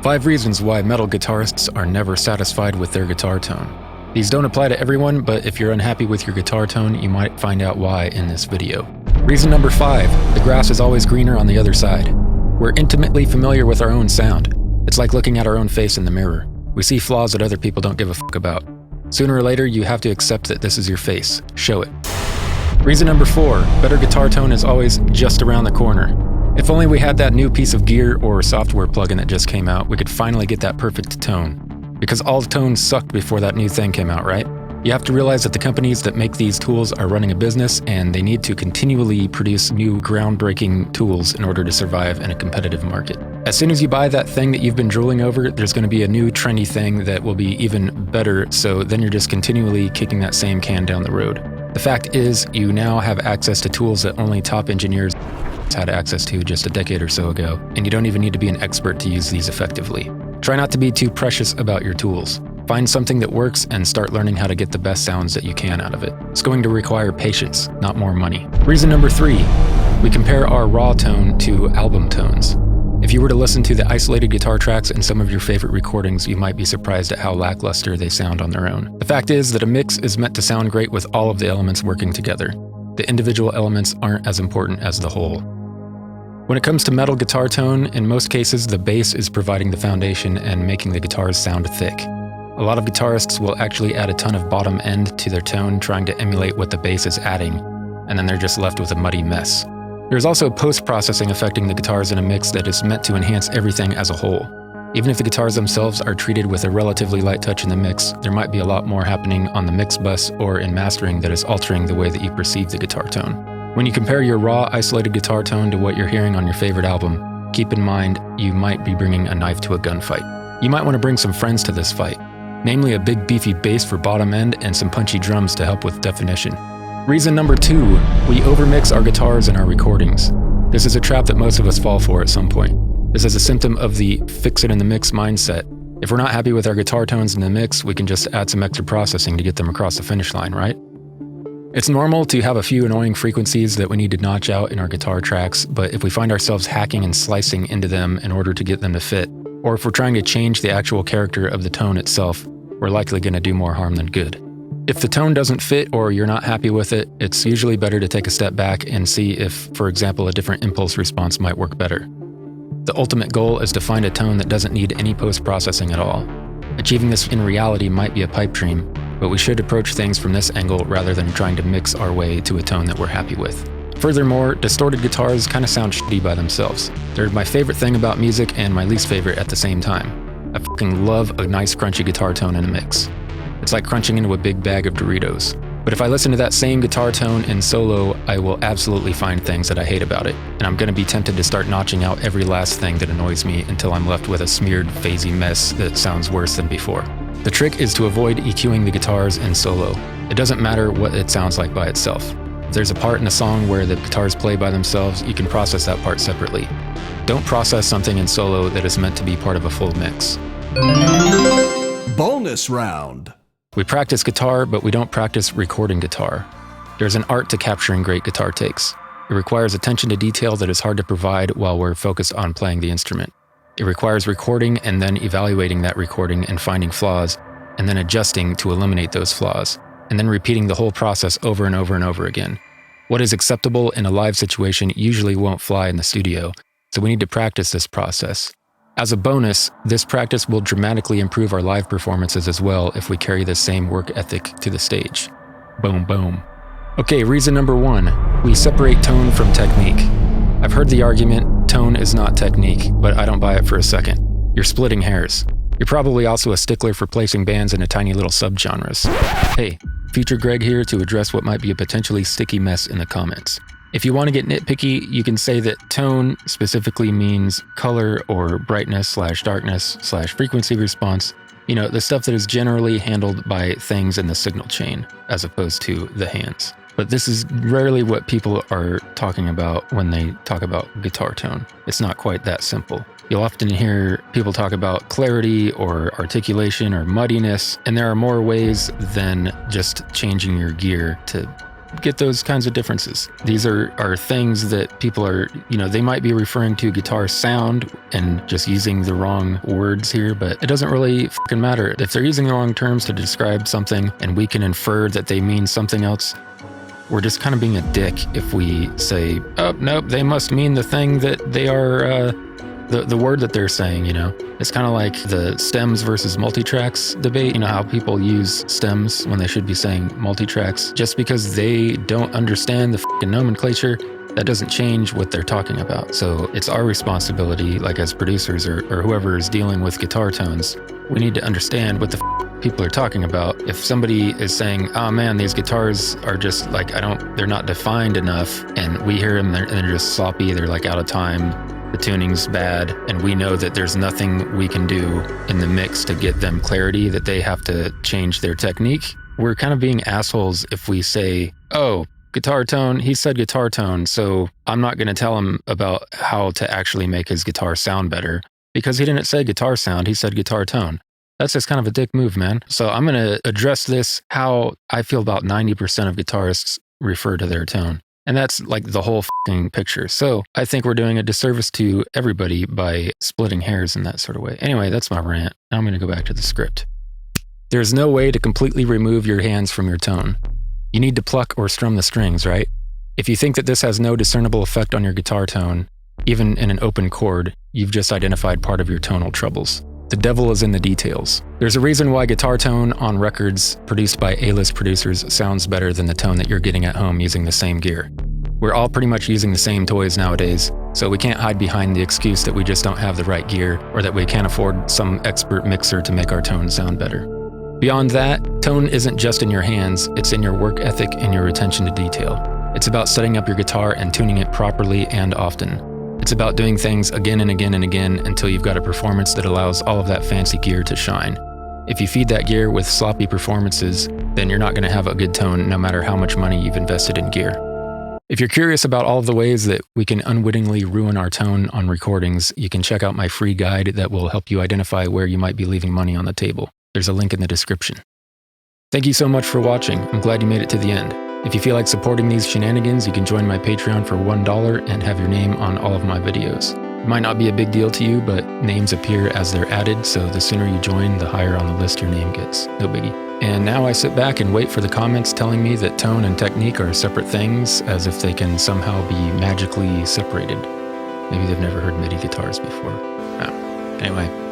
5 reasons why metal guitarists are never satisfied with their guitar tone. These don't apply to everyone, but if you're unhappy with your guitar tone, you might find out why in this video. Reason number 5, the grass is always greener on the other side. We're intimately familiar with our own sound. It's like looking at our own face in the mirror. We see flaws that other people don't give a fuck about. Sooner or later, you have to accept that this is your face. Show it. Reason number 4, better guitar tone is always just around the corner. If only we had that new piece of gear or software plugin that just came out, we could finally get that perfect tone. Because all tones sucked before that new thing came out, right? You have to realize that the companies that make these tools are running a business and they need to continually produce new groundbreaking tools in order to survive in a competitive market. As soon as you buy that thing that you've been drooling over, there's going to be a new trendy thing that will be even better, so then you're just continually kicking that same can down the road. The fact is, you now have access to tools that only top engineers had access to just a decade or so ago, and you don't even need to be an expert to use these effectively. Try not to be too precious about your tools. Find something that works and start learning how to get the best sounds that you can out of it. It's going to require patience, not more money. Reason number 3, we compare our raw tone to album tones. If you were to listen to the isolated guitar tracks in some of your favorite recordings, you might be surprised at how lackluster they sound on their own. The fact is that a mix is meant to sound great with all of the elements working together. The individual elements aren't as important as the whole. When it comes to metal guitar tone, in most cases, the bass is providing the foundation and making the guitars sound thick. A lot of guitarists will actually add a ton of bottom end to their tone, trying to emulate what the bass is adding, and then they're just left with a muddy mess. There's also post-processing affecting the guitars in a mix that is meant to enhance everything as a whole. Even if the guitars themselves are treated with a relatively light touch in the mix, there might be a lot more happening on the mix bus or in mastering that is altering the way that you perceive the guitar tone. When you compare your raw, isolated guitar tone to what you're hearing on your favorite album, keep in mind you might be bringing a knife to a gunfight. You might want to bring some friends to this fight, namely a big beefy bass for bottom end and some punchy drums to help with definition. Reason number 2, we overmix our guitars in our recordings. This is a trap that most of us fall for at some point. This is a symptom of the fix it in the mix mindset. If we're not happy with our guitar tones in the mix, we can just add some extra processing to get them across the finish line, right? It's normal to have a few annoying frequencies that we need to notch out in our guitar tracks, but if we find ourselves hacking and slicing into them in order to get them to fit, or if we're trying to change the actual character of the tone itself, we're likely going to do more harm than good. If the tone doesn't fit or you're not happy with it, it's usually better to take a step back and see if, for example, a different impulse response might work better. The ultimate goal is to find a tone that doesn't need any post-processing at all. Achieving this in reality might be a pipe dream, but we should approach things from this angle rather than trying to mix our way to a tone that we're happy with. Furthermore, distorted guitars kind of sound shitty by themselves. They're my favorite thing about music and my least favorite at the same time. I fucking love a nice crunchy guitar tone in a mix. It's like crunching into a big bag of Doritos. But if I listen to that same guitar tone in solo, I will absolutely find things that I hate about it, and I'm gonna be tempted to start notching out every last thing that annoys me until I'm left with a smeared, phasey mess that sounds worse than before. The trick is to avoid EQing the guitars in solo. It doesn't matter what it sounds like by itself. If there's a part in the song where the guitars play by themselves, you can process that part separately. Don't process something in solo that is meant to be part of a full mix. Bonus round. We practice guitar, but we don't practice recording guitar. There's an art to capturing great guitar takes. It requires attention to detail that is hard to provide while we're focused on playing the instrument. It requires recording and then evaluating that recording and finding flaws, and then adjusting to eliminate those flaws, and then repeating the whole process over and over and over again. What is acceptable in a live situation usually won't fly in the studio, so we need to practice this process. As a bonus, this practice will dramatically improve our live performances as well if we carry the same work ethic to the stage. Boom, boom. Okay, reason number 1, we separate tone from technique. I've heard the argument, tone is not technique, but I don't buy it for a second. You're splitting hairs. You're probably also a stickler for placing bands into tiny little subgenres. Hey, Future Greg here to address what might be a potentially sticky mess in the comments. If you want to get nitpicky, you can say that tone specifically means color or brightness/darkness/frequency response. You know, the stuff that is generally handled by things in the signal chain, as opposed to the hands. But this is rarely what people are talking about when they talk about guitar tone. It's not quite that simple. You'll often hear people talk about clarity or articulation or muddiness, and there are more ways than just changing your gear to get those kinds of differences. These are things that people are, they might be referring to guitar sound and just using the wrong words here, but it doesn't really fucking matter. If they're using the wrong terms to describe something and we can infer that they mean something else, we're just kind of being a dick if we say, oh, nope, they must mean the thing that they are, the word that they're saying, It's kind of like the stems versus multitracks debate. How people use stems when they should be saying multitracks. Just because they don't understand the fucking nomenclature, that doesn't change what they're talking about. So it's our responsibility, like as producers or whoever is dealing with guitar tones, we need to understand what the people are talking about. If somebody is saying, oh man, these guitars are just like, they're not defined enough, and we hear them and they're just sloppy, they're like out of time, the tuning's bad, and we know that there's nothing we can do in the mix to get them clarity, that they have to change their technique. We're kind of being assholes if we say, oh, guitar tone, he said guitar tone, so I'm not going to tell him about how to actually make his guitar sound better, because he didn't say guitar sound, he said guitar tone. That's just kind of a dick move, man. So I'm going to address this, how I feel about 90% of guitarists refer to their tone. And that's like the whole fucking picture. So I think we're doing a disservice to everybody by splitting hairs in that sort of way. Anyway, that's my rant. Now I'm going to go back to the script. There's no way to completely remove your hands from your tone. You need to pluck or strum the strings, right? If you think that this has no discernible effect on your guitar tone, even in an open chord, you've just identified part of your tonal troubles. The devil is in the details. There's a reason why guitar tone on records produced by A-list producers sounds better than the tone that you're getting at home using the same gear. We're all pretty much using the same toys nowadays, so we can't hide behind the excuse that we just don't have the right gear or that we can't afford some expert mixer to make our tone sound better. Beyond that, tone isn't just in your hands, it's in your work ethic and your attention to detail. It's about setting up your guitar and tuning it properly and often. It's about doing things again and again and again until you've got a performance that allows all of that fancy gear to shine. If you feed that gear with sloppy performances, then you're not going to have a good tone no matter how much money you've invested in gear. If you're curious about all of the ways that we can unwittingly ruin our tone on recordings, you can check out my free guide that will help you identify where you might be leaving money on the table. There's a link in the description. Thank you so much for watching. I'm glad you made it to the end. If you feel like supporting these shenanigans, you can join my Patreon for $1 and have your name on all of my videos. It might not be a big deal to you, but names appear as they're added, so the sooner you join, the higher on the list your name gets. No biggie. And now I sit back and wait for the comments telling me that tone and technique are separate things, as if they can somehow be magically separated. Maybe they've never heard MIDI guitars before. Oh. Anyway.